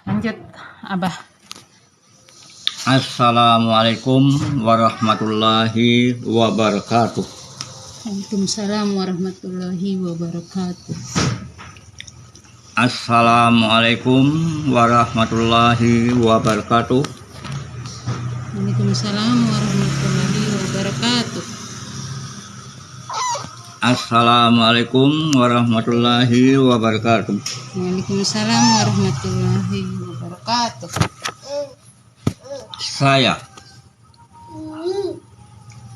Lanjut, Abah. Assalamualaikum warahmatullahi wabarakatuh. Waalaikumsalam warahmatullahi wabarakatuh. Assalamualaikum warahmatullahi wabarakatuh. Waalaikumsalam warahmatullahi wabarakatuh. Assalamualaikum warahmatullahi wabarakatuh. Waalaikumsalam warahmatullahi wabarakatuh. Saya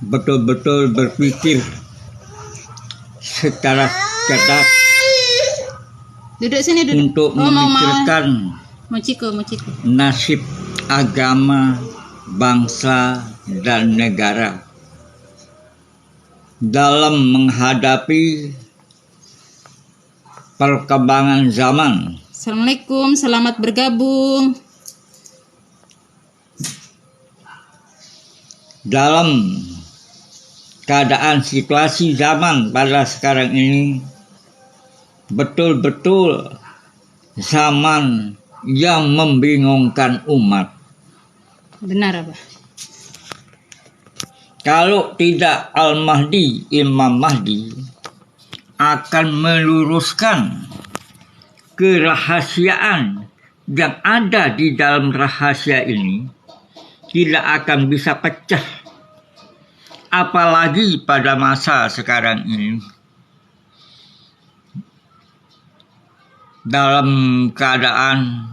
betul-betul berpikir secara cerdas Duduk sini, duduk. untuk memikirkan Mau ciko. nasib agama, bangsa, dan negara dalam menghadapi perkembangan zaman. Assalamualaikum, selamat bergabung. Dalam keadaan situasi zaman pada sekarang ini betul-betul zaman yang membingungkan umat. Benar, Abah. Kalau tidak Al-Mahdi, Imam Mahdi akan meluruskan kerahasiaan yang ada di dalam rahasia ini, tidak akan bisa pecah. Apalagi pada masa sekarang ini, dalam keadaan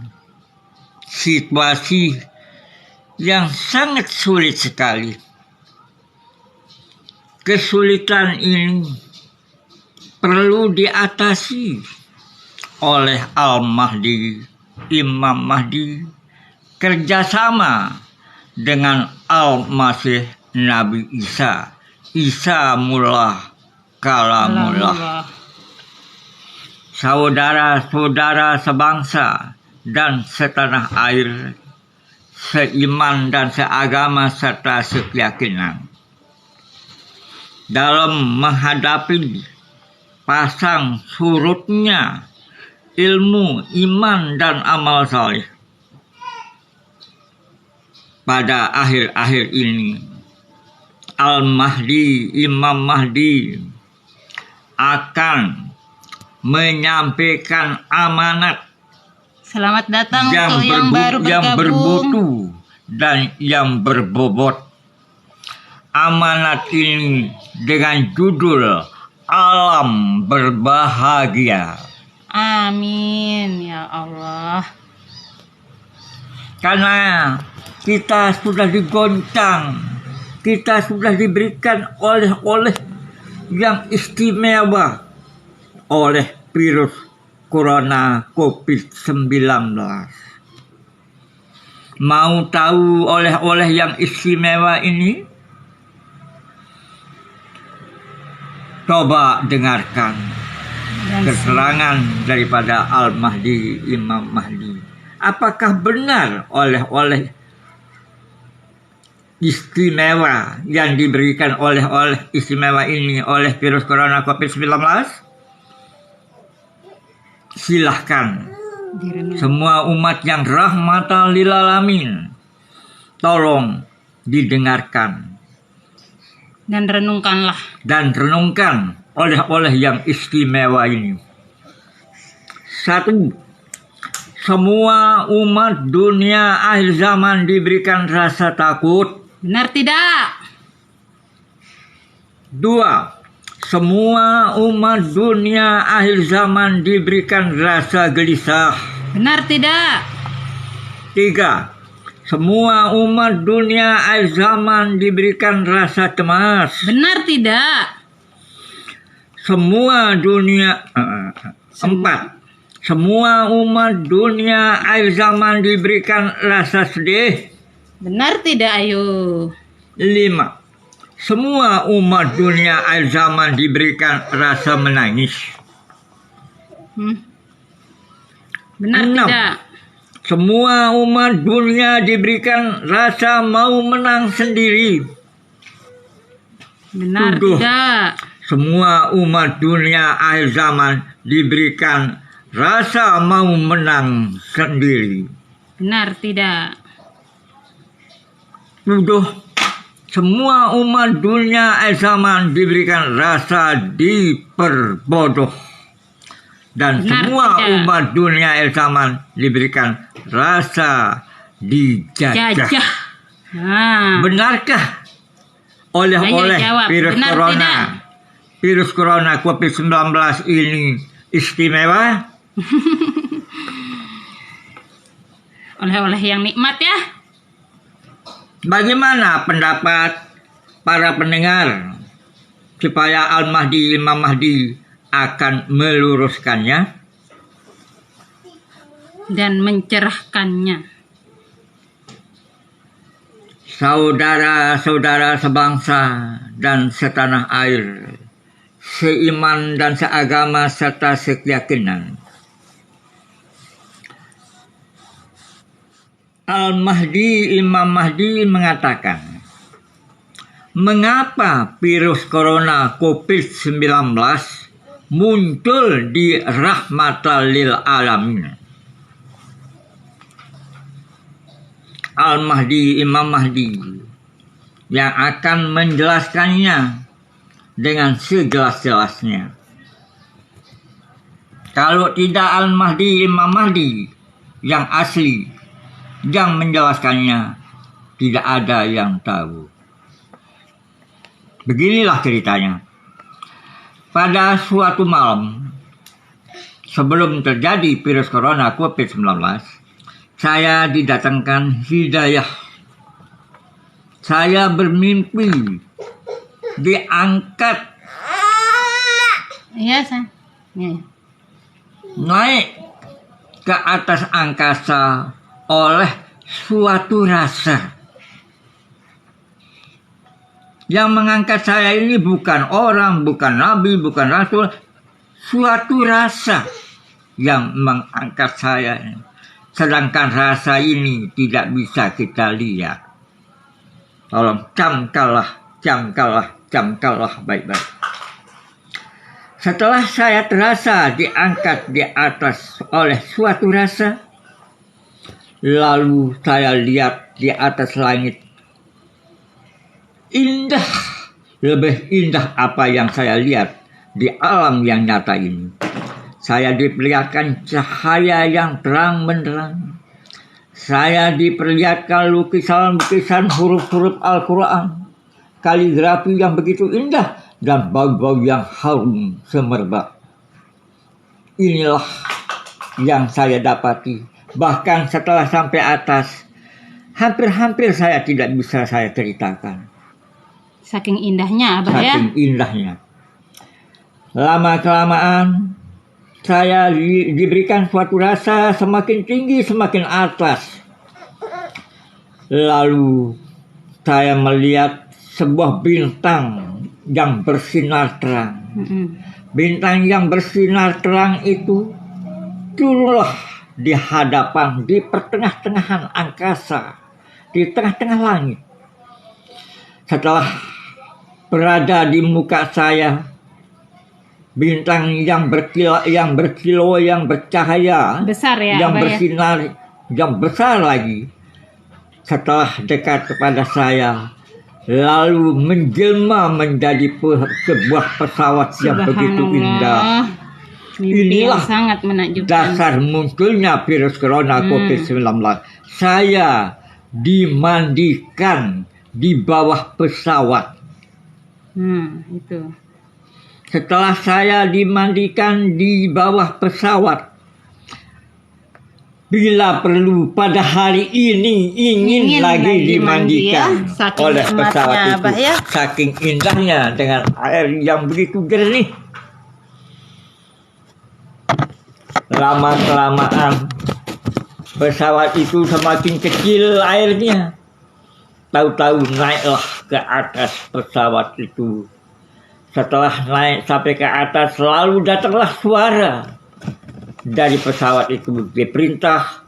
situasi yang sangat sulit sekali. Kesulitan ini perlu diatasi oleh Al-Mahdi, Imam Mahdi, kerjasama dengan Al-Masih Nabi Isa mullah kalamullah. Saudara-saudara sebangsa dan setanah air, seiman dan seagama serta sekeyakinan, dalam menghadapi pasang surutnya ilmu, iman, dan amal saleh pada akhir-akhir ini, Al-Mahdi, Imam Mahdi akan menyampaikan amanat. Selamat datang yang untuk yang baru bergabung. Yang bermutu dan yang berbobot. Amanat ini dengan judul Alam Berbahagia. Amin ya Allah. Karena kita sudah digoncang, kita sudah diberikan oleh yang istimewa oleh virus corona COVID-19. Mau tahu oleh yang istimewa ini? Coba dengarkan keterangan daripada Al-Mahdi, Imam Mahdi. Apakah benar oleh istimewa yang diberikan oleh istimewa ini oleh virus corona COVID-19? Silahkan semua umat yang rahmatan lil alamin, tolong didengarkan dan renungkanlah. Dan renungkan oleh yang istimewa ini. 1. Semua umat dunia akhir zaman diberikan rasa takut. Benar tidak? 2. Semua umat dunia akhir zaman diberikan rasa gelisah. Benar tidak? 3. Semua umat dunia akhir zaman diberikan rasa cemas. Benar tidak? Semua dunia 4. Semua umat dunia akhir zaman diberikan rasa sedih. Benar tidak, ayo? 5. Semua umat dunia akhir zaman diberikan rasa menangis. Benar 6. tidak? Semua umat dunia diberikan rasa mau menang sendiri. Benar 7. tidak? Semua umat dunia akhir zaman diberikan rasa mau menang sendiri. Benar tidak? Tuduh, semua umat dunia zaman diberikan rasa diperbodoh. Dan Benar semua tidak? umat dunia zaman diberikan rasa dijajah. Jajah. Nah, Benarkah oleh Ayo jawab, virus benar corona, tidak? virus corona COVID-19 ini istimewa? oleh-oleh yang nikmat ya. Bagaimana pendapat para pendengar supaya Al-Mahdi Imam Mahdi akan meluruskannya Dan mencerahkannya. Saudara-saudara sebangsa dan setanah air, seiman dan seagama serta sekeyakinan, Al-Mahdi Imam Mahdi mengatakan, mengapa virus corona COVID-19 muncul di rahmatan lil alamin? Al-Mahdi Imam Mahdi yang akan menjelaskannya dengan sejelas-jelasnya. Kalau tidak Al-Mahdi Imam Mahdi yang asli yang menjelaskannya, tidak ada yang tahu. Beginilah ceritanya. Pada suatu malam sebelum terjadi virus corona COVID-19, saya didatangkan hidayah. Saya bermimpi diangkat Iya, San. Ya. naik ke atas angkasa oleh suatu rasa. Yang mengangkat saya ini bukan orang, bukan nabi, bukan rasul, suatu rasa yang mengangkat saya ini. Sedangkan rasa ini tidak bisa kita lihat. Tolong camkanlah baik-baik. Setelah saya terasa diangkat di atas oleh suatu rasa, lalu saya lihat di atas langit. Indah, lebih indah apa yang saya lihat di alam yang nyata ini. Saya diperlihatkan cahaya yang terang benderang. Saya diperlihatkan lukisan-lukisan huruf-huruf Al-Quran, kaligrafi yang begitu indah, dan bau-bau yang harum semerbak. Inilah yang saya dapati. Bahkan setelah sampai atas, hampir-hampir saya tidak bisa saya ceritakan. Saking indahnya, Abah ya. Saking indahnya. Lama-kelamaan, saya diberikan suatu rasa semakin tinggi, semakin atas. Lalu saya melihat sebuah bintang yang bersinar terang. Bintang yang bersinar terang itu turunlah di hadapan, di pertengah-tengahan angkasa, di tengah-tengah langit. Setelah berada di muka saya, bintang yang berkilau, yang bercahaya, Besar ya, yang Abah ya? bersinar, yang besar lagi. Setelah dekat kepada saya, lalu menjelma menjadi sebuah pesawat yang begitu indah. Mimpi yang Inilah sangat menakjubkan. dasar munculnya virus corona COVID-19. Saya dimandikan di bawah pesawat. Itu. Setelah saya dimandikan di bawah pesawat, bila perlu pada hari ini ingin lagi dimandikan ya. Saking oleh pesawat nikmatnya, itu. Abah ya. Saking indahnya dengan air yang begitu jernih. Lama-kelamaan pesawat itu semakin kecil airnya. Tahu-tahu naiklah ke atas pesawat itu. Setelah naik sampai ke atas, lalu datanglah suara dari pesawat itu, diperintah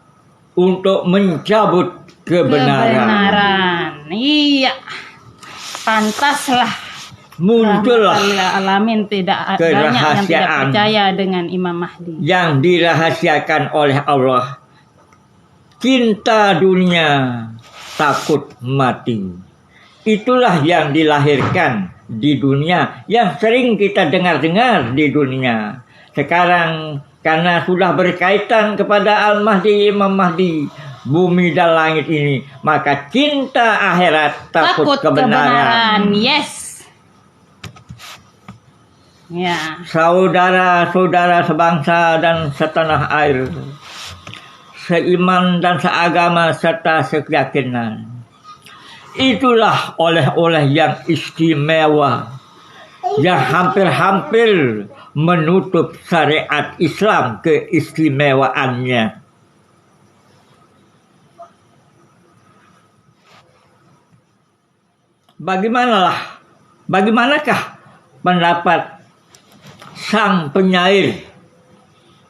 untuk mencabut kebenaran. Iya. Pantaslah muncullah alamin, tidak banyak yang tidak kerahasiaan percaya dengan Imam Mahdi. yang dirahasiakan oleh Allah. Cinta dunia, takut mati. Itulah yang dilahirkan di dunia, yang sering kita dengar-dengar di dunia. Sekarang karena sudah berkaitan kepada Al-Mahdi, Imam Mahdi, bumi dan langit ini, maka cinta akhirat, takut kebenaran. Yes. Ya. Saudara-saudara sebangsa dan setanah air, seiman dan seagama serta sekeyakinan, itulah oleh-oleh yang istimewa, yang hampir-hampir menutup syariat Islam keistimewaannya. Bagaimanakah pendapat sang penyair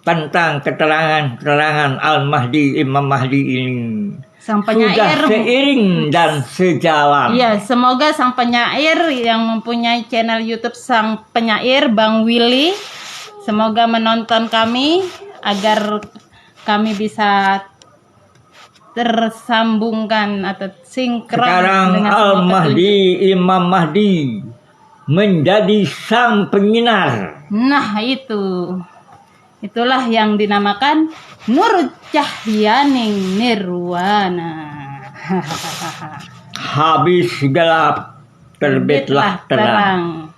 tentang keterangan Al-Mahdi, Imam Mahdi ini? Sang penyair sudah seiring dan sejalan. Iya, semoga sang penyair yang mempunyai channel YouTube Sang Penyair, Bang Willy, semoga menonton kami agar kami bisa tersambungkan atau sinkron. Sekarang dengan Al-Mahdi, Imam Mahdi menjadi sang penyinar. Nah, itulah yang dinamakan Nur Cahyaning Nirwana. Habis gelap, terbitlah terang.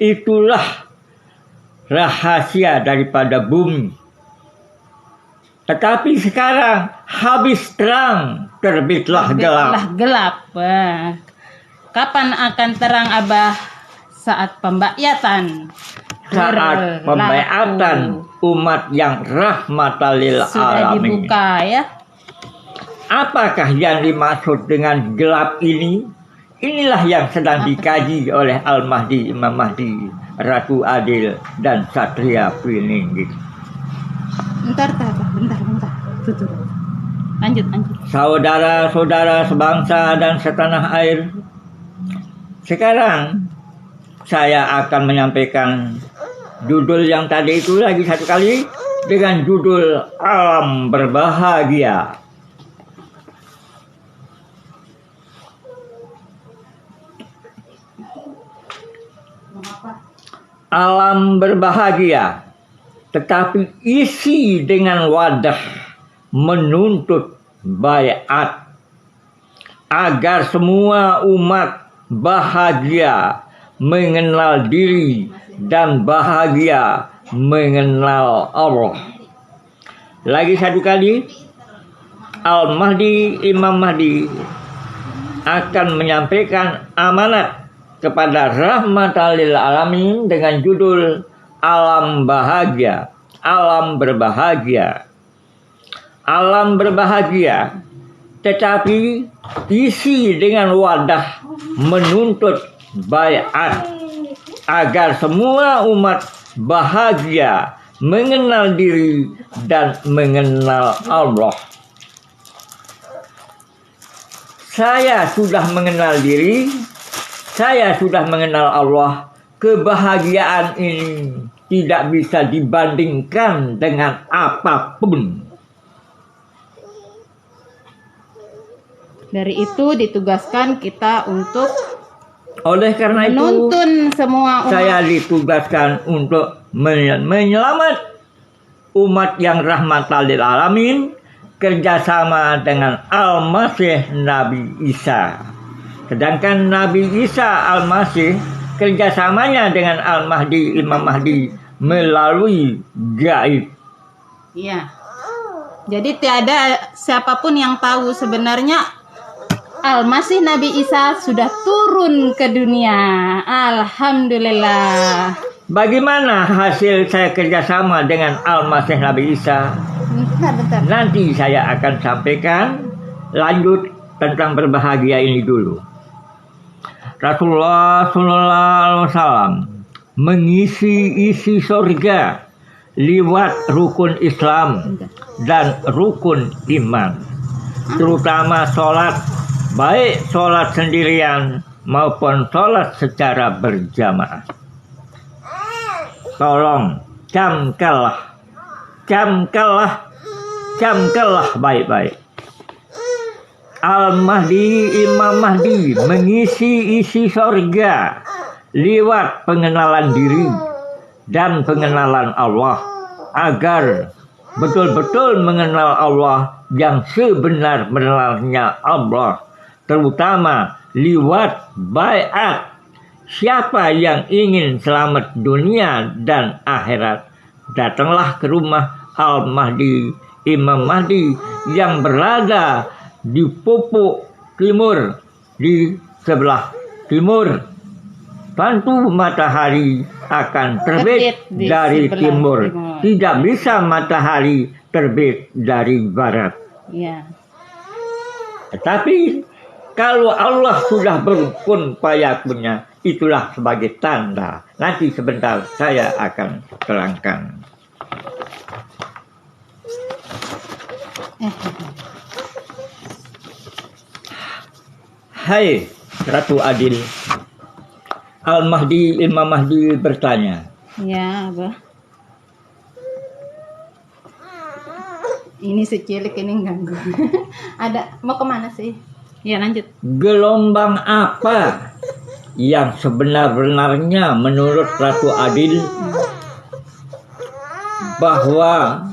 Itulah rahasia daripada bumi. Tetapi sekarang habis terang, terbitlah gelap. Kapan akan terang, Abah? Saat pembakyatan. Saat pembaikatan umat yang rahmatan lil alamin. Sudah dibuka ya. Apakah yang dimaksud dengan gelap ini? Inilah yang sedang dikaji oleh Al-Mahdi, Imam Mahdi, Ratu Adil, dan Satria Pininggi. Bentar. Tutup. Lanjut. Saudara-saudara sebangsa dan setanah air, sekarang saya akan menyampaikan judul yang tadi itu lagi satu kali dengan judul Alam Berbahagia. Alam berbahagia, tetapi isi dengan wadah menuntut baiat agar semua umat bahagia mengenal diri dan bahagia mengenal Allah. Lagi satu kali, Al-Mahdi, Imam Mahdi akan menyampaikan amanat kepada rahmatan lil alamin dengan judul Alam Bahagia, Alam Berbahagia. Alam berbahagia, tetapi isi dengan wadah menuntut baiat agar semua umat bahagia mengenal diri dan mengenal Allah. Saya sudah mengenal diri, saya sudah mengenal Allah. Kebahagiaan ini tidak bisa dibandingkan dengan apapun. Dari itu ditugaskan kita untuk oleh karena itu menuntun semua umat. Saya ditugaskan untuk menyelamat umat yang rahmatan lil alamin, kerjasama dengan Al-Masih Nabi Isa. Sedangkan Nabi Isa Al-Masih kerjasamanya dengan Al-Mahdi, Imam Mahdi melalui gaib. Iya. Jadi tiada siapapun yang tahu sebenarnya Al-Masih Nabi Isa sudah turun ke dunia. Alhamdulillah. Bagaimana hasil saya kerjasama dengan Al-Masih Nabi Isa? Bentar. Nanti saya akan sampaikan lanjut tentang berbahagia ini dulu. Rasulullah SAW mengisi isi surga lewat rukun Islam dan rukun iman, terutama sholat, baik sholat sendirian maupun sholat secara berjamaah. Tolong camkanlah baik-baik. Al-Mahdi, Imam Mahdi mengisi isi sorga lewat pengenalan diri dan pengenalan Allah, agar betul-betul mengenal Allah yang sebenar-benarnya Allah, terutama lewat baiat. Siapa yang ingin selamat dunia dan akhirat, datanglah ke rumah Al-Mahdi, Imam Mahdi yang berada di pupuk timur, di sebelah timur. Tentu matahari akan terbit dari timur. Tidak bisa matahari terbit dari barat. Ya. Tetapi kalau Allah sudah berkun fayakunnya, itulah sebagai tanda. Nanti sebentar saya akan terangkan. Hai Ratu Adil, Al-Mahdi, Imam Mahdi bertanya. Ya, Abah. Ini si cilik ini ganggu. Ada, mau kemana sih? Ya, lanjut. Gelombang apa yang sebenar-benarnya menurut Ratu Adil bahwa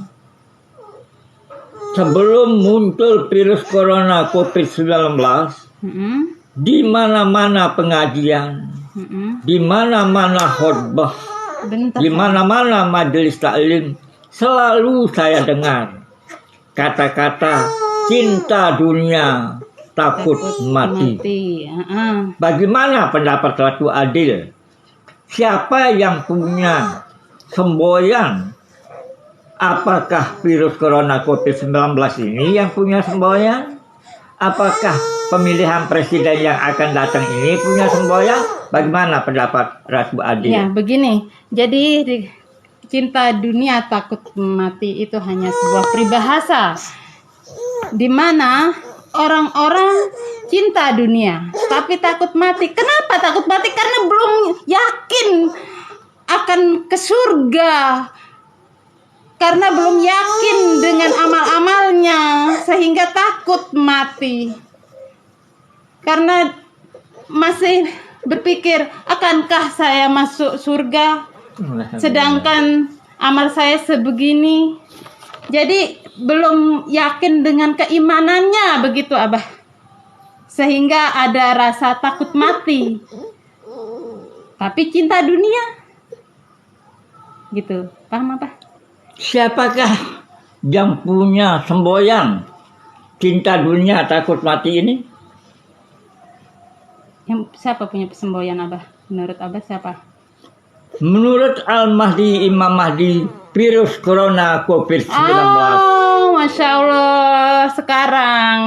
sebelum muncul virus corona COVID-19, di mana-mana pengajian, di mana-mana khutbah, di mana-mana majelis taklim, selalu saya dengar kata-kata cinta dunia, takut mati. Bagaimana pendapat Ratu Adil? Siapa yang punya semboyan? Apakah virus corona COVID-19 ini yang punya semboyan? Apakah pemilihan presiden yang akan datang ini punya semboyan? Bagaimana pendapat Ratu Adil? Ya, begini. Jadi cinta dunia takut mati itu hanya sebuah peribahasa, di mana orang-orang cinta dunia tapi takut mati. Kenapa takut mati? Karena belum yakin akan ke surga, karena belum yakin dengan amal-amalnya, sehingga takut mati. Karena masih berpikir, akankah saya masuk surga sedangkan amal saya sebegini. Jadi belum yakin dengan keimanannya, begitu Abah, sehingga ada rasa takut mati. Tapi cinta dunia, gitu. Paham Abah? Siapakah yang punya semboyan cinta dunia takut mati ini? Siapa punya semboyan Abah? Menurut Abah siapa? Menurut Al-Mahdi, Imam Mahdi, virus corona COVID-19. Oh, Masya Allah. Sekarang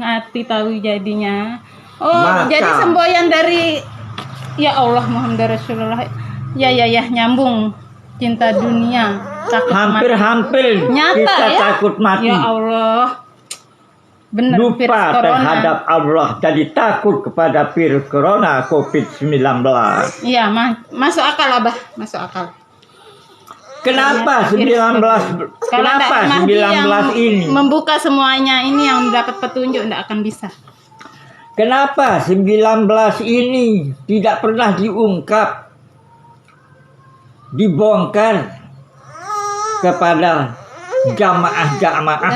hati tahu jadinya. Oh, jadi semboyan dari, ya Allah Muhammad Rasulullah. Ya, nyambung. Cinta dunia, takut hampir-hampir nyata, kita ya? Takut mati. Ya Allah. Benar, lupa terhadap Allah, jadi takut kepada virus corona COVID-19. Iya, masuk akal Abah, masuk akal. Kenapa 19 ini membuka semuanya ini yang dapat petunjuk tidak akan bisa. Kenapa 19 ini tidak pernah diungkap, dibongkar kepada jamaah-jamaah,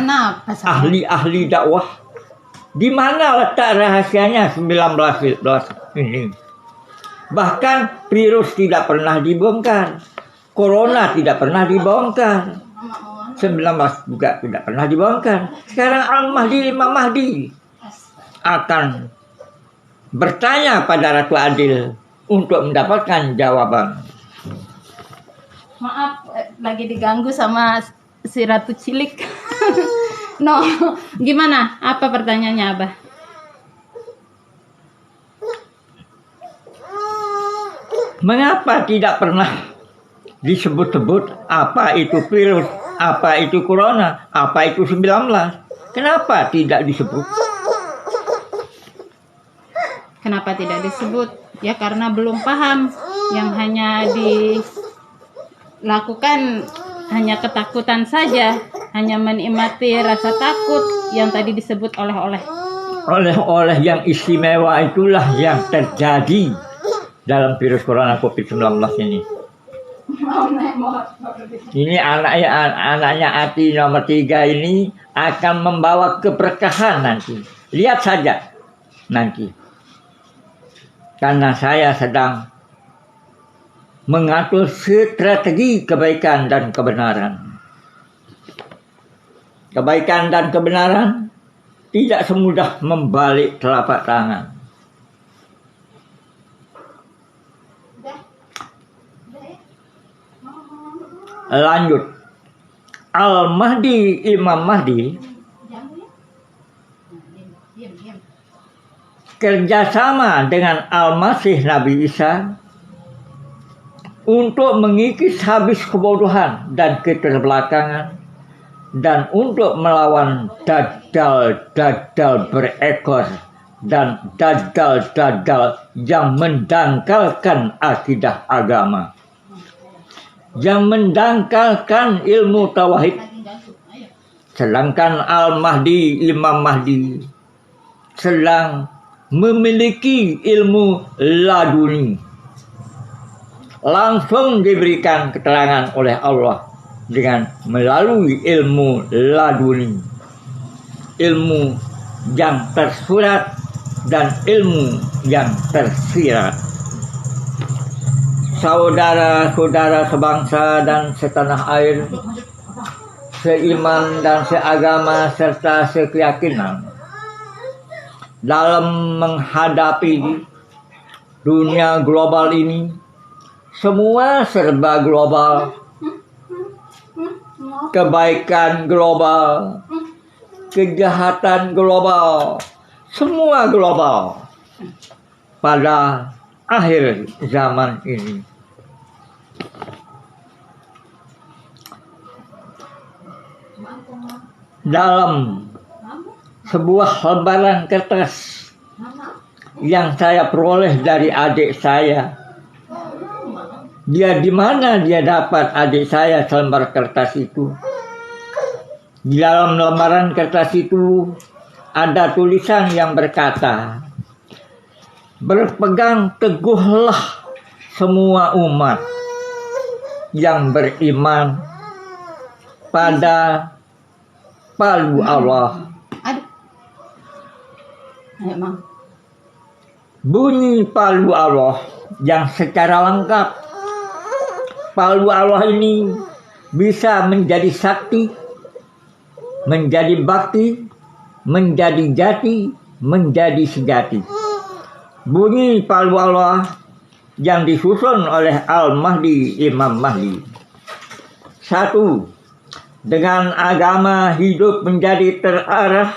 ahli-ahli dakwah? Di mana letak rahasianya 19 ini? Bahkan virus tidak pernah dibongkar, corona tidak pernah dibongkar, 19 juga tidak pernah dibongkar. Sekarang Al-Mahdi, Imam Mahdi akan bertanya pada Ratu Adil untuk mendapatkan jawaban. Maaf, lagi diganggu sama si Ratu Cilik. No, gimana? Apa pertanyaannya, Abah? Mengapa tidak pernah disebut-sebut apa itu virus, apa itu corona, apa itu 19? Kenapa tidak disebut? Kenapa tidak disebut? Ya karena belum paham. Yang hanya dilakukan hanya ketakutan saja, hanya menikmati rasa takut yang tadi disebut oleh-oleh. Oleh-oleh yang istimewa itulah yang terjadi dalam virus corona COVID-19 ini. Ini anaknya Ati nomor 3 ini akan membawa keberkahan nanti. Lihat saja nanti. Karena saya sedang mengatur strategi kebaikan dan kebenaran. Kebaikan dan kebenaran tidak semudah membalik telapak tangan. Lanjut. Al-Mahdi, Imam Mahdi kerjasama dengan Al-Masih Nabi Isa untuk mengikis habis kebodohan dan keterbelakangan dan untuk melawan dadal-dadal berekor dan dadal-dadal yang mendangkalkan akidah agama, yang mendangkalkan ilmu tauhid. Sedangkan Al-Mahdi, Imam Mahdi sedang memiliki ilmu laduni, langsung diberikan keterangan oleh Allah dengan melalui ilmu laduni, ilmu yang tersurat dan ilmu yang tersirat. Saudara-saudara sebangsa dan setanah air, seiman dan seagama serta sekeyakinan, dalam menghadapi dunia global ini, semua serba global, kebaikan global, kejahatan global, semua global pada akhir zaman ini. Dalam sebuah lembaran kertas yang saya peroleh dari adik saya, di mana dia dapat adik saya selembar kertas itu? Di dalam lembaran kertas itu ada tulisan yang berkata, berpegang teguhlah semua umat yang beriman pada palu Allah. Bunyi palu Allah yang secara lengkap. Palu Allah ini bisa menjadi sakti, menjadi bakti, menjadi jati, menjadi sejati. Bunyi palu Allah yang disusun oleh Al-Mahdi, Imam Mahdi. 1. Dengan agama hidup menjadi terarah.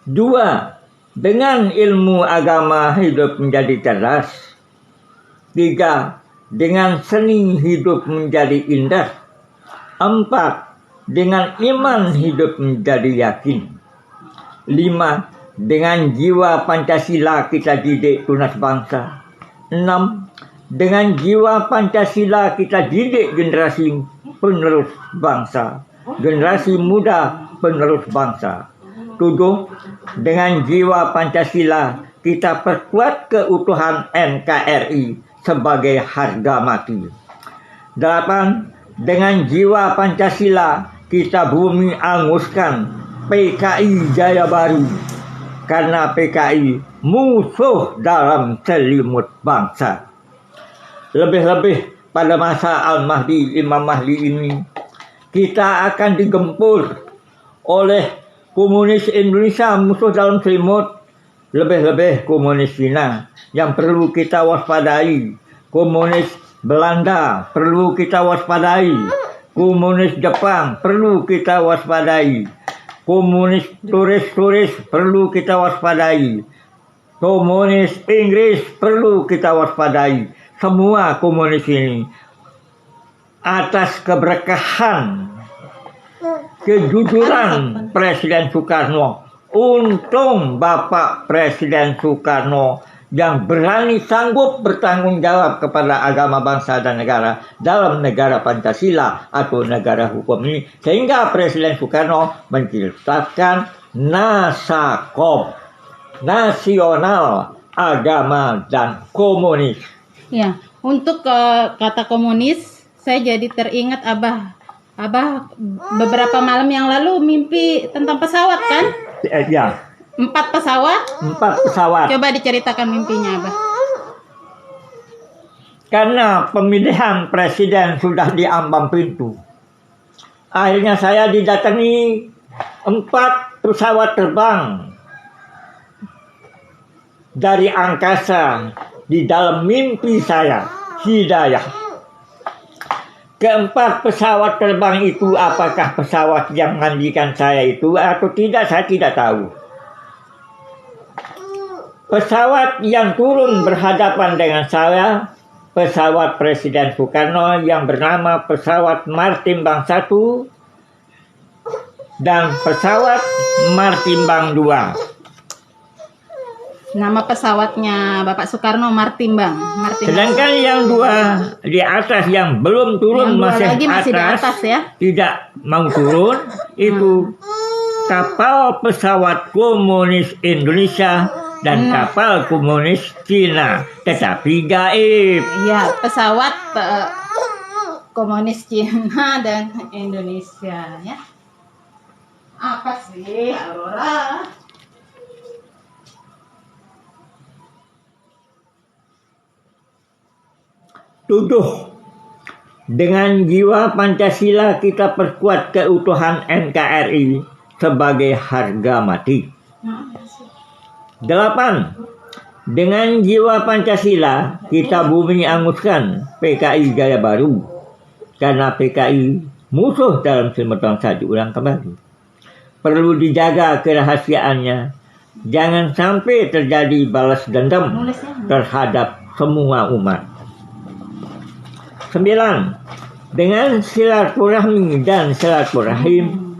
2. Dengan ilmu agama hidup menjadi cerdas. 3. Dengan seni hidup menjadi indah. 4. Dengan iman hidup menjadi yakin. 5. Dengan jiwa Pancasila kita didik tunas bangsa. 6. Dengan jiwa Pancasila kita didik generasi penerus bangsa, generasi muda penerus bangsa. 7. Dengan jiwa Pancasila kita perkuat keutuhan NKRI sebagai harga mati. 8. Dengan jiwa Pancasila kita bumi anguskan PKI Jaya Baru, karena PKI musuh dalam selimut bangsa. Lebih-lebih pada masa Al-Mahdi, Imam Mahdi ini, kita akan digempur oleh komunis Indonesia musuh dalam selimut. Lebih-lebih komunis Cina yang perlu kita waspadai. Komunis Belanda perlu kita waspadai. Komunis Jepang perlu kita waspadai. Komunis turis-turis perlu kita waspadai. Komunis Inggris perlu kita waspadai. Semua komunis ini atas keberkahan, kejujuran Presiden Soekarno Untung Bapak Presiden Soekarno yang berani sanggup bertanggung jawab kepada agama bangsa dan negara dalam negara Pancasila atau negara hukum ini, sehingga Presiden Soekarno menciptakan Nasakom, Nasional Agama dan Komunis. Ya, untuk kata komunis, saya jadi teringat Abah beberapa malam yang lalu mimpi tentang pesawat kan? Ya, 4 pesawat. 4 pesawat. Coba diceritakan mimpinya Abah. Karena pemilihan presiden sudah di ambang pintu, akhirnya saya didatangi 4 pesawat terbang dari angkasa di dalam mimpi saya, hidayah. Keempat pesawat terbang itu apakah pesawat yang mandikan saya itu atau tidak, saya tidak tahu. Pesawat yang turun berhadapan dengan saya, pesawat Presiden Soekarno yang bernama pesawat Martimbang 1 dan pesawat Martimbang 2. Nama pesawatnya Bapak Soekarno Martimbang. Sedangkan yang 2 di atas yang belum turun, yang masih di atas ya. Tidak mau turun, itu kapal pesawat komunis Indonesia dan kapal komunis Cina, tetapi gaib. Iya, pesawat komunis Cina dan Indonesia ya. Apa sih, Aurora? Tuduh, dengan jiwa Pancasila kita perkuat keutuhan NKRI sebagai harga mati. 8. Dengan jiwa Pancasila kita bumi anguskan PKI Gaya Baru, karena PKI musuh dalam bangsa. Diulang kembali. Perlu dijaga kerahasiaannya, jangan sampai terjadi balas dendam terhadap semua umat. 9. Dengan silaturahmi dan silaturahim,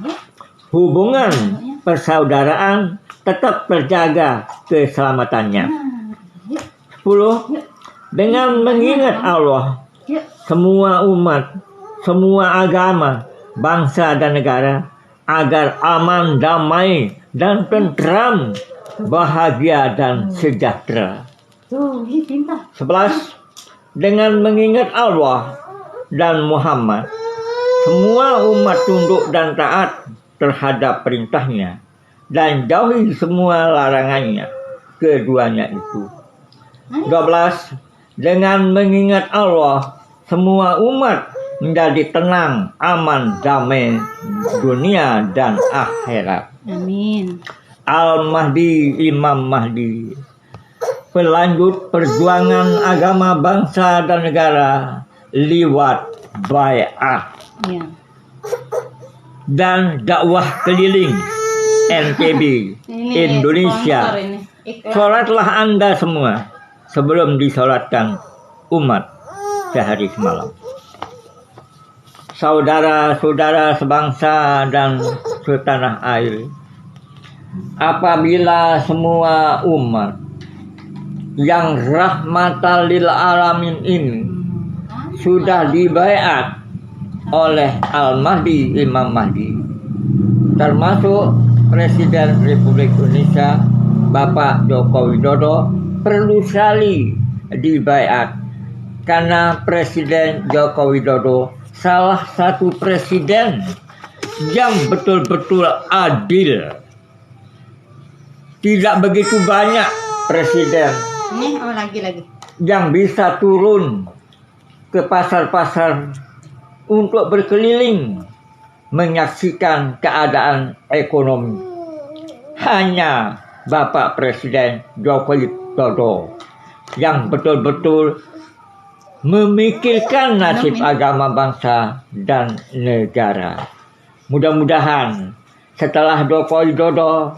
hubungan persaudaraan tetap terjaga keselamatannya. 10. Dengan mengingat Allah, semua umat, semua agama, bangsa dan negara agar aman, damai, dan tentram, bahagia dan sejahtera. 11. Dengan mengingat Allah dan Muhammad, semua umat tunduk dan taat terhadap perintahnya dan jauhi semua larangannya, keduanya itu. 12. Dengan mengingat Allah, semua umat menjadi tenang, aman, damai dunia dan akhirat. Amin. Al-Mahdi, Imam Mahdi, pelanjut perjuangan agama bangsa dan negara lewat baiat dan dakwah keliling NTB Indonesia. Sholatlah Anda semua sebelum disolatkan umat sehari semalam. Saudara-saudara sebangsa dan setanah air, apabila semua umat yang rahmatan lil alamin ini sudah dibaiat oleh Al-Mahdi, Imam Mahdi, termasuk Presiden Republik Indonesia Bapak Joko Widodo, perlu sekali dibaiat karena Presiden Joko Widodo salah satu presiden yang betul-betul adil. Tidak begitu banyak presiden lagi yang bisa turun ke pasar-pasar untuk berkeliling menyaksikan keadaan ekonomi. Hanya Bapak Presiden Joko Widodo yang betul-betul memikirkan nasib agama bangsa dan negara. Mudah-mudahan setelah Joko Widodo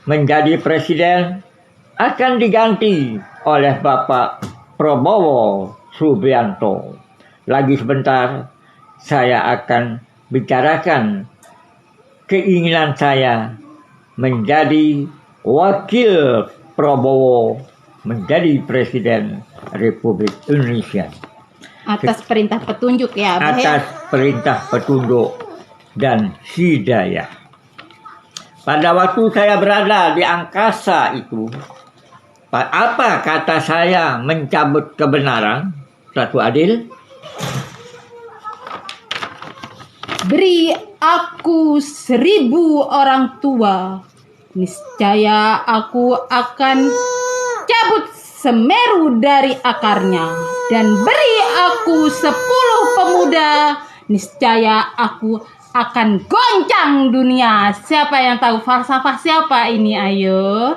menjadi presiden akan diganti oleh Bapak Prabowo Subianto. Lagi sebentar saya akan bicarakan keinginan saya menjadi wakil Prabowo menjadi Presiden Republik Indonesia Atas perintah petunjuk ya Abah ya. atas perintah petunjuk dan hidayah. Pada waktu saya berada di angkasa itu, apa kata saya mencabut kebenaran, Ratu Adil? Beri aku 1000 orang tua, niscaya aku akan cabut Semeru dari akarnya, dan beri aku 10 pemuda, niscaya aku akan goncang dunia. Siapa yang tahu falsafah siapa ini? Ayo.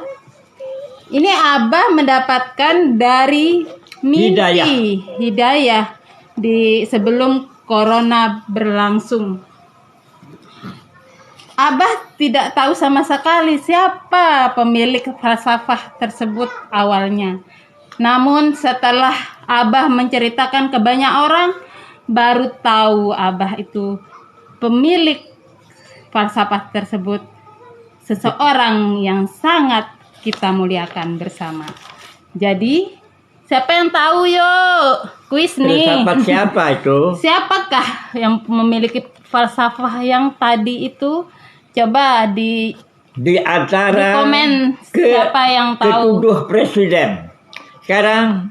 Ini Abah mendapatkan dari mimpi hidayah di sebelum corona berlangsung. Abah tidak tahu sama sekali siapa pemilik falsafah tersebut awalnya. Namun setelah Abah menceritakan ke banyak orang, baru tahu Abah itu pemilik falsafah tersebut seseorang yang sangat kita muliakan bersama. Jadi, siapa yang tahu yuk? Kuis nih. Filsafat siapa itu? Siapakah yang memiliki falsafah yang tadi itu? Coba di Antara komen siapa yang tahu. ketujuh presiden. Sekarang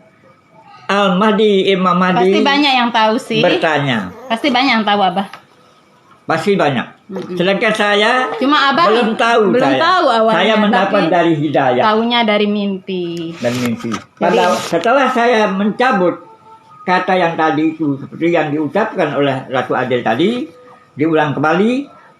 Al-Mahdi, Imam Mahdi Pasti banyak yang tahu sih. bertanya. Pasti banyak yang tahu Abah. Pasti banyak. Sedangkan saya Cuma Abah belum tahu. awalnya. Saya mendapat tapi dari hidayah tahunya dari mimpi. dan mimpi. Jadi- Setelah saya mencabut kata yang tadi itu seperti yang diucapkan oleh Ratu Adil tadi, diulang kembali,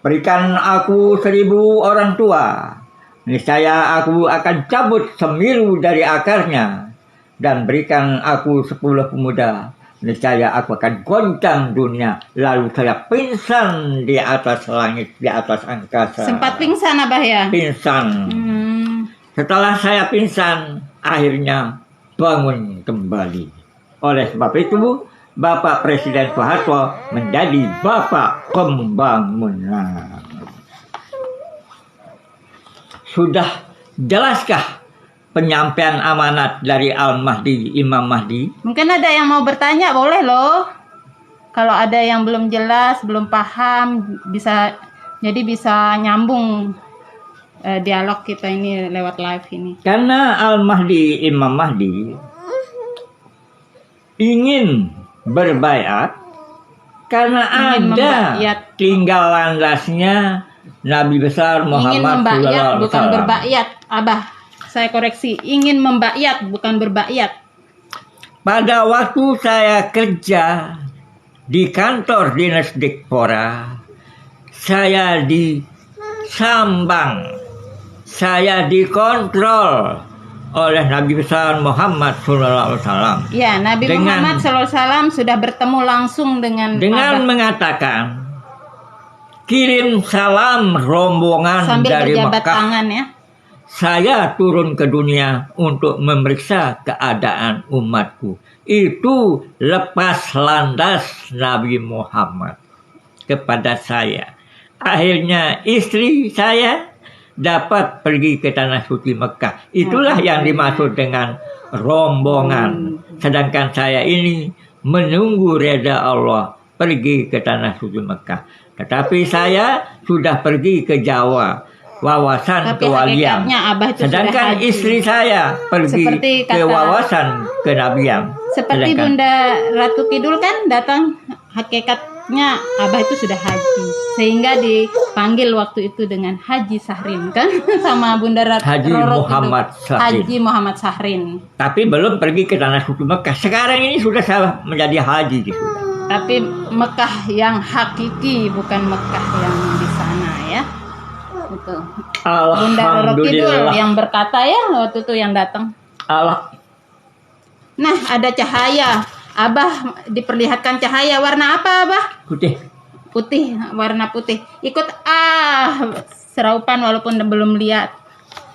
berikan aku 1000 orang tua, niscaya aku akan cabut Semeru dari akarnya, dan berikan aku 10 pemuda, niscaya aku akan goncang dunia. Lalu saya pingsan di atas langit, di atas angkasa. Sempat pingsan Abah ya? Pingsan. Setelah saya pingsan, akhirnya bangun kembali. Oleh sebab itu, Bapak Presiden Soeharto menjadi Bapak Pembangunan. Sudah jelaskah penyampaian amanat dari Al-Mahdi, Imam Mahdi? Mungkin ada yang mau bertanya, boleh loh. Kalau ada yang belum jelas, belum paham, bisa nyambung dialog kita ini lewat live ini. Karena Al-Mahdi, Imam Mahdi ingin berbaiat karena Ingin ada membaiat. tinggal landasnya Nabi besar Ingin Muhammad membaiat SAW. bukan berbaiat, Abah. Saya koreksi, ingin membaiat bukan berbaiat. Pada waktu saya kerja di kantor dinas Dikpora, saya disambang, saya dikontrol oleh Nabi besar Muhammad SAW. Ya, Nabi Muhammad SAW sudah bertemu langsung dengan Abah. Mengatakan, kirim salam rombongan Sambil dari berjabat Mekah. tangan ya. Saya turun ke dunia untuk memeriksa keadaan umatku. Itu lepas landas Nabi Muhammad kepada saya. Akhirnya istri saya dapat pergi ke tanah suci Mekah. Itulah yang dimaksud dengan rombongan. Sedangkan saya ini menunggu reda Allah pergi ke tanah suci Mekah. Tetapi saya sudah pergi ke Jawa, wawasan Tapi kewalian. hakikatnya Abah itu Sedangkan sudah haji. istri saya pergi Seperti ke kata- wawasan kenabian. Seperti Sedangkan Bunda Ratu Kidul kan datang, hakikatnya Abah itu sudah haji. Sehingga dipanggil waktu itu dengan Haji Sahrin kan sama Bunda Ratu Haji Roro Muhammad Kidul. Sahrin. Haji Muhammad Sahrin. tapi belum pergi ke tanah suci Mekah. Sekarang ini sudah saya menjadi haji di sana. Tapi Mekah yang hakiki bukan Mekah yang di sana ya. Itu. Bunda Roro Kidul Alhamdulillah. yang berkata ya waktu itu yang datang. Allah. Nah, ada cahaya. Abah diperlihatkan cahaya warna apa, Abah? Putih. Putih, warna putih. Ikut seraupan walaupun belum lihat.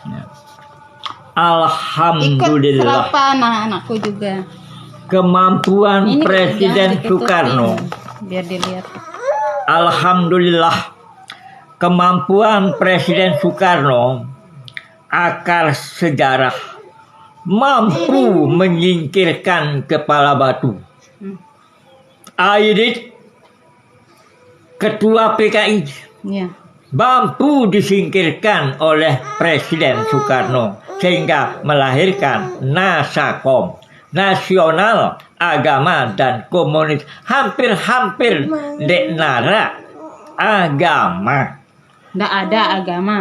Ya. Ikut Alhamdulillah. seraupan anak-anakku juga. Kemampuan Ini Presiden jangan ditutupin, Soekarno. biar dilihat. Alhamdulillah kemampuan Presiden Soekarno, akar sejarah mampu menyingkirkan kepala batu. Aidit, Ketua PKI, Ya. mampu disingkirkan oleh Presiden Soekarno sehingga melahirkan Nasakom, Nasional Agama dan Komunis. Hampir-hampir deknara agama. Nggak ada agama.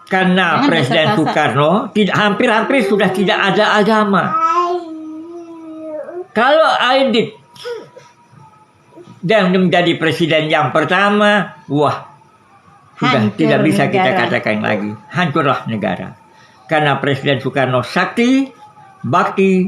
Karena Jangan Presiden kasar-kasar. Soekarno hampir-hampir sudah tidak ada agama. Kalau Aidit dan menjadi presiden yang pertama, wah, sudah Hancur tidak bisa kita negara. katakan lagi, hancurlah negara. Karena Presiden Soekarno sakti, bakti,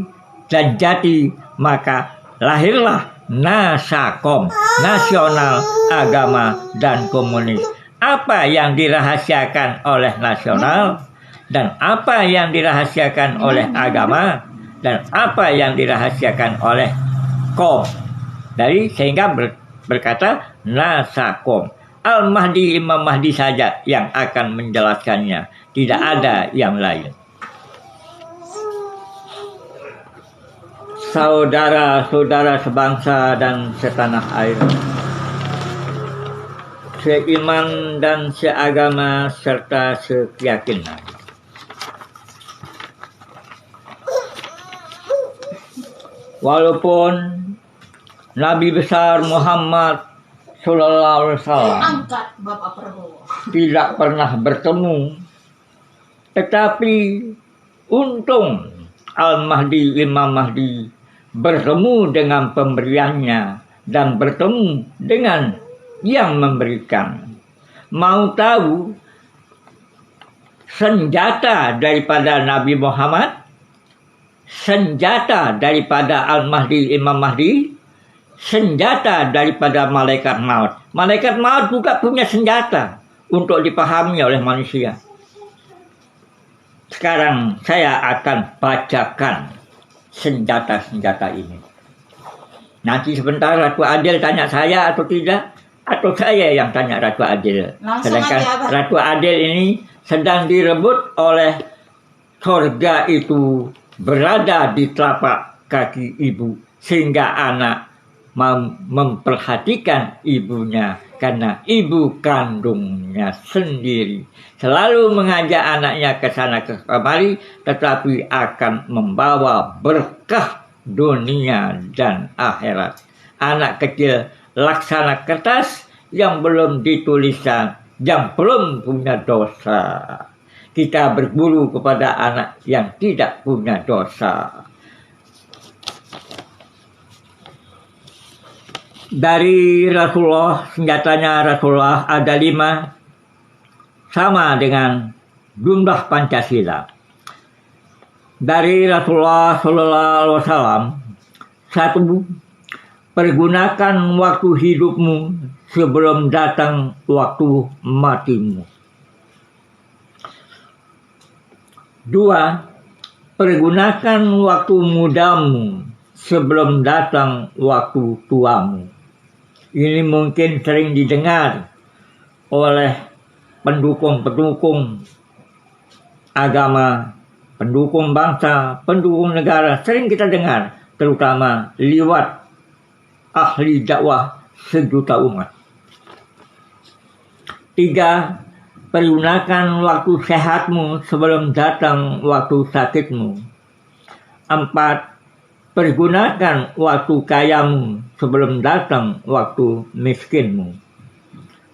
dan jati, maka lahirlah Nasakom, Nasional Agama dan Komunis. Apa yang dirahasiakan oleh nasional dan apa yang dirahasiakan oleh agama dan apa yang dirahasiakan oleh kom. Dari sehingga berkata Nasakom. Al-Mahdi, Imam Mahdi saja yang akan menjelaskannya. Tidak ada yang lain. Saudara-saudara sebangsa dan setanah air, seiman dan seagama serta sekeyakinan, walaupun Nabi besar Muhammad Sallallahu Alaihi Wasallam Angkat Bapak Prabowo. tidak pernah bertemu, tetapi untung Al-Mahdi, Imam Mahdi bertemu dengan pemberiannya dan bertemu dengan yang memberikan. Mau tahu senjata daripada Nabi Muhammad, senjata daripada Al-Mahdi, Imam Mahdi, senjata daripada malaikat maut. Malaikat maut juga punya senjata untuk dipahami oleh manusia. Sekarang saya akan bacakan senjata-senjata ini. Nanti sebentar Ratu Adil tanya saya atau tidak, atau saya yang tanya Ratu Adil. Langsung Sedangkan aja, Abah. Ratu Adil ini sedang direbut oleh surga itu berada di telapak kaki ibu, sehingga anak memperhatikan ibunya karena ibu kandungnya sendiri selalu mengajak anaknya ke sana kemari, tetapi akan membawa berkah dunia dan akhirat. Anak kecil laksana kertas yang belum dituliskan, yang belum punya dosa. Kita berguru kepada anak yang tidak punya dosa. Dari Rasulullah, senjatanya Rasulullah ada 5, sama dengan jumlah Pancasila. Dari Rasulullah Sallallahu Alaihi Wasallam, 1, pergunakan waktu hidupmu sebelum datang waktu matimu. 2, pergunakan waktu mudamu sebelum datang waktu tuamu. Ini mungkin sering didengar oleh pendukung-pendukung agama, pendukung bangsa, pendukung negara. Sering kita dengar, terutama lewat ahli dakwah sejuta umat. 3, pergunakan waktu sehatmu sebelum datang waktu sakitmu. 4, pergunakan waktu kayamu sebelum datang waktu miskinmu.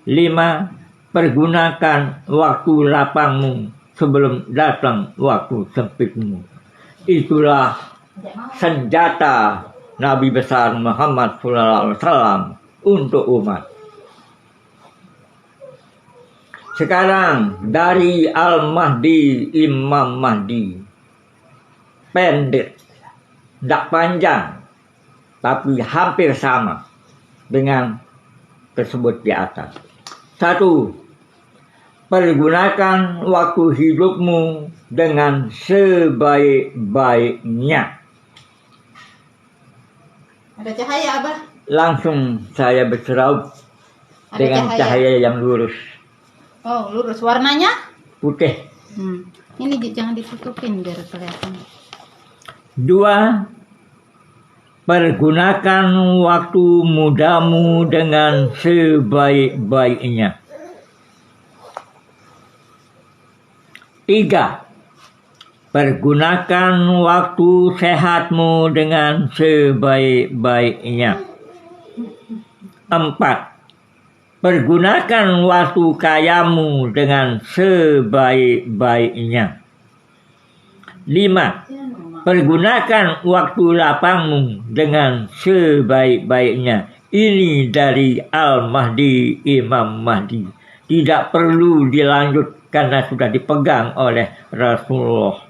5, pergunakan waktu lapangmu sebelum datang waktu sempitmu. Itulah senjata Nabi besar Muhammad SAW untuk umat. Sekarang dari Al-Mahdi, Imam Mahdi, pendek, tidak panjang, tapi hampir sama dengan tersebut di atas. 1, pergunakan waktu hidupmu dengan sebaik-baiknya. Ada cahaya, Abah? Langsung saya berseraup Ada dengan cahaya yang lurus. Oh, lurus. Warnanya? putih. Ini jangan ditutupin biar kelihatan. 2. Pergunakan waktu mudamu dengan sebaik-baiknya. 3. Pergunakan waktu sehatmu dengan sebaik-baiknya. 4. Pergunakan waktu kayamu dengan sebaik-baiknya. 5. Pergunakan waktu lapangmu dengan sebaik-baiknya. Ini dari Al-Mahdi, Imam Mahdi. Tidak perlu dilanjut karena sudah dipegang oleh Rasulullah.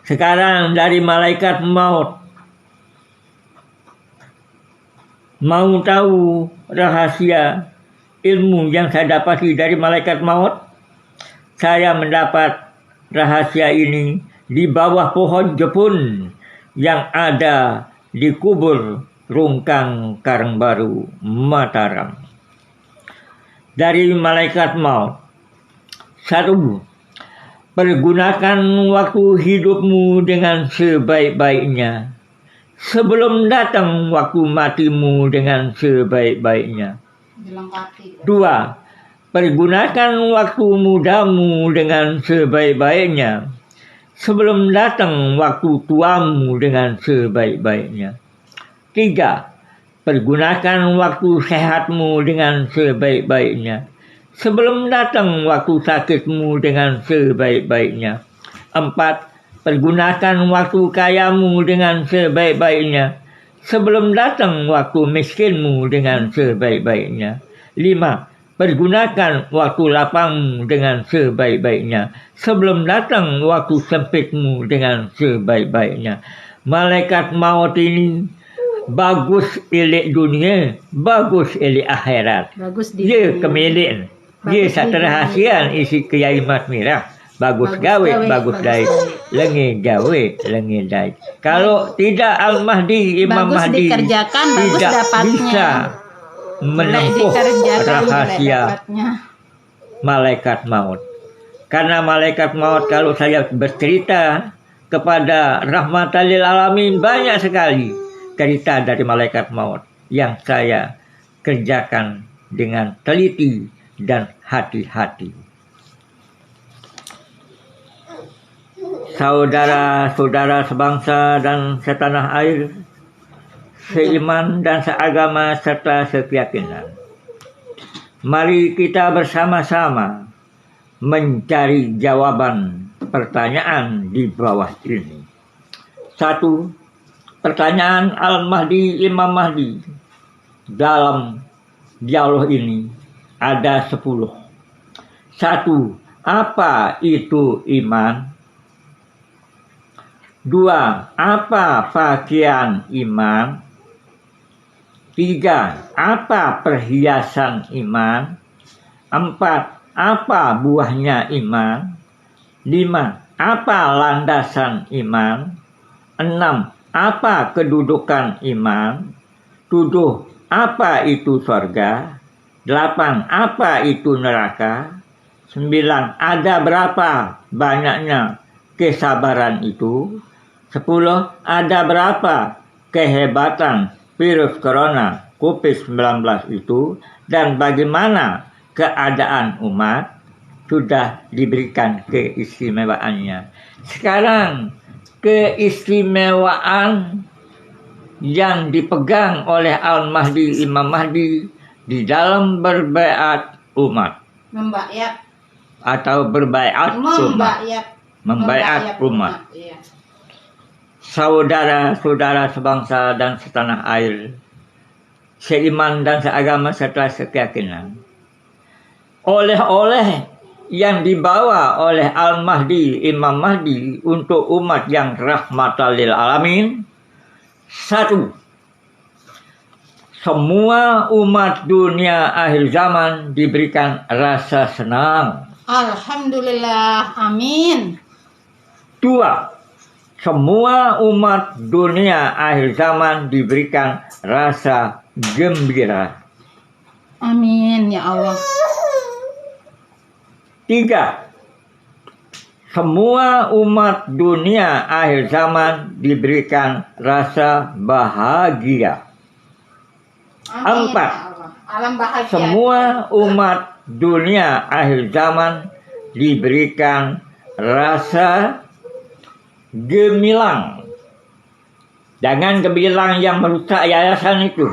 Sekarang dari malaikat maut. Mau tahu rahasia ilmu yang saya dapati dari malaikat maut? Saya mendapat rahasia ini di bawah pohon jepun yang ada di kubur Rungkang Karangbaru, Mataram. Dari malaikat maut. 1. Pergunakan waktu hidupmu dengan sebaik-baiknya. Sebelum datang waktu matimu dengan sebaik-baiknya. 2. Pergunakan waktu mudamu dengan sebaik-baiknya. Sebelum datang waktu tuamu dengan sebaik-baiknya. 3. Pergunakan waktu sehatmu dengan sebaik-baiknya. Sebelum datang waktu sakitmu dengan sebaik-baiknya. 4. Pergunakan waktu kayamu dengan sebaik-baiknya. Sebelum datang waktu miskinmu dengan sebaik-baiknya. 5. Pergunakan waktu lapangmu dengan sebaik-baiknya. Sebelum datang waktu sempitmu dengan sebaik-baiknya. Malaikat maut ini bagus ilik dunia, bagus ilik akhirat. Bagus di Dia kemilik. Dia satu rahasian isi Kiai Mas Mirah. Bagus gawe, bagus dai. Lengi gawe, lengi dai. Kalau tidak Al-Mahdi, Imam bagus Mahdi dikerjakan, bagus tidak dapatnya. bisa menempuh rahasia malaikat maut. Karena malaikat maut, kalau saya bercerita kepada rahmatan lil alamin, banyak sekali cerita dari malaikat maut yang saya kerjakan dengan teliti dan hati-hati. Saudara-saudara sebangsa dan setanah air, seiman dan seagama serta sekeyakinan, mari kita bersama-sama mencari jawaban pertanyaan di bawah ini. 1. Pertanyaan Al-Mahdi, Imam Mahdi. Dalam dialog ini ada 10. 1. Apa itu iman? 2. Apa bagian iman? 3. Apa perhiasan iman? 4. Apa buahnya iman? 5. Apa landasan iman? 6. Apa kedudukan iman? 7. Apa itu surga? 8. Apa itu neraka? 9. Ada berapa banyaknya kesabaran itu? 10. Ada berapa kehebatan virus corona COVID-19 itu? Dan bagaimana keadaan umat? Sudah diberikan keistimewaannya. Sekarang keistimewaan yang dipegang oleh Al-Mahdi, Imam Mahdi di dalam berbaiat umat. Membayat. Atau berbaiat umat. Membaiat umat. Iya. Saudara-saudara sebangsa dan setanah air, seiman dan seagama serta sekeyakinan. Oleh-oleh yang dibawa oleh Al-Mahdi, Imam Mahdi untuk umat yang rahmatan lil alamin. 1. Semua umat dunia akhir zaman diberikan rasa senang. Alhamdulillah, amin. 2. Semua umat dunia akhir zaman diberikan rasa gembira. Amin ya Allah. 3. Semua umat dunia akhir zaman diberikan rasa bahagia. 4. Alam bahagia. Semua umat dunia akhir zaman diberikan rasa gemilang. Jangan gemilang yang merusak yayasan itu.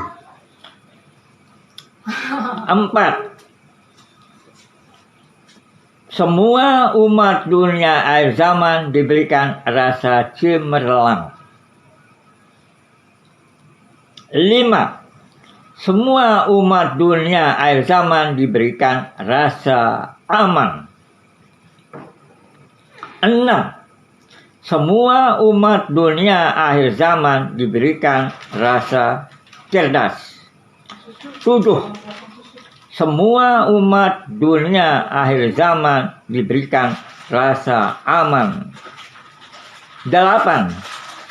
4. Semua umat dunia akhir zaman diberikan rasa cemerlang. 5. Semua umat dunia akhir zaman diberikan rasa aman. 6. Semua umat dunia akhir zaman diberikan rasa cerdas. 7. Semua umat dunia akhir zaman diberikan rasa aman. 8.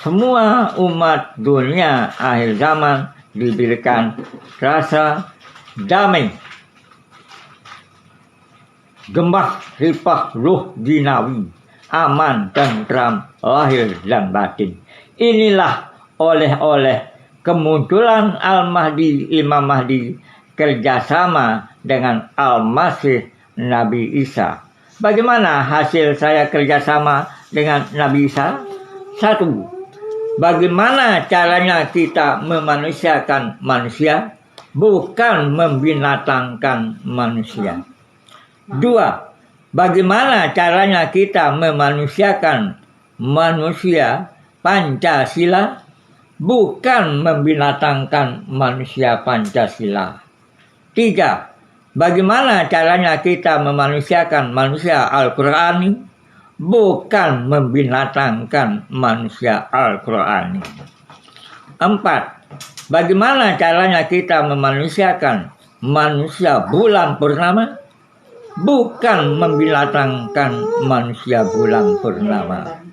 Semua umat dunia akhir zaman diberikan rasa damai. Gembah ripah ruh dinawi, aman tentram lahir dan batin. Inilah oleh-oleh kemunculan Al-Mahdi, Imam Mahdi, kerjasama dengan Al-Masih Nabi Isa. Bagaimana hasil saya kerjasama dengan Nabi Isa? 1. Bagaimana caranya kita memanusiakan manusia, bukan membinatangkan manusia. 2. Bagaimana caranya kita memanusiakan manusia Pancasila, bukan membinatangkan manusia Pancasila. 3. Bagaimana caranya kita memanusiakan manusia Al-Qur'ani, bukan membinatangkan manusia Al-Qur'ani. 4. Bagaimana caranya kita memanusiakan manusia bulan purnama, bukan membinatangkan manusia bulan purnama.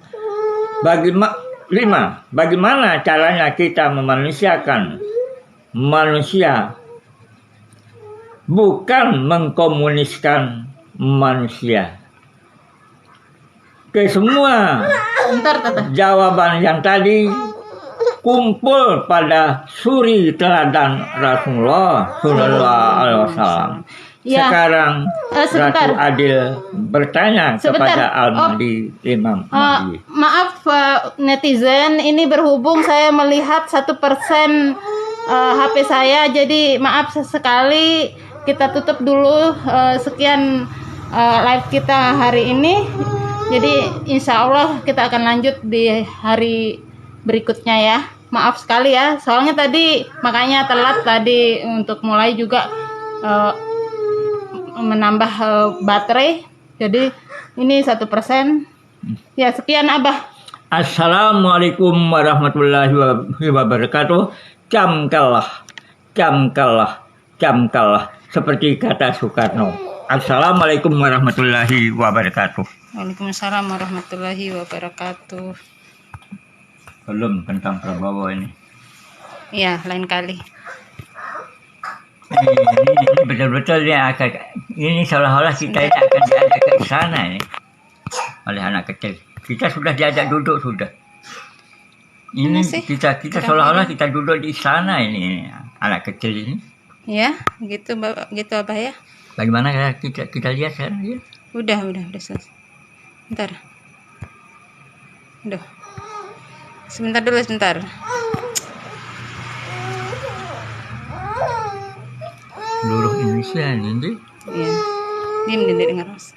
5. Bagaimana caranya kita memanusiakan manusia, bukan mengkomuniskan manusia. Oke, semua jawaban yang tadi kumpul pada suri teladan Rasulullah Sallallahu Alaihi Wasallam. Ya. Sekarang Ratu Adil bertanya kepada Al-Mahdi, Imam Mahdi. Maaf netizen, ini berhubung saya melihat 1% HP saya, jadi maaf sekali, kita tutup dulu sekian live kita hari ini. Jadi insya Allah kita akan lanjut di hari berikutnya ya. Maaf sekali ya, soalnya tadi makanya telat tadi untuk mulai juga menambah baterai. Jadi ini 1%. Ya, sekian Abah. Assalamualaikum warahmatullahi wabarakatuh. Camkalah, camkalah, camkalah, seperti kata Soekarno. Assalamualaikum warahmatullahi wabarakatuh. Waalaikumsalam warahmatullahi wabarakatuh. Belum tentang Prabowo ini. Iya, lain kali. Ini betul-betul ini seolah-olah kita ini akan diajak ke sana ini oleh anak kecil. Kita sudah diajak duduk sudah. Ini kita seolah-olah kita duduk di sana ini anak kecil ini. Ya, gitu Abah ya. Bagaimana kita lihat sekarang ya? Udah selesai. Bentar. Aduh. Sebentar dulu, sebentar. Seluruh Indonesia ini. Iya. Diam dengar Mas.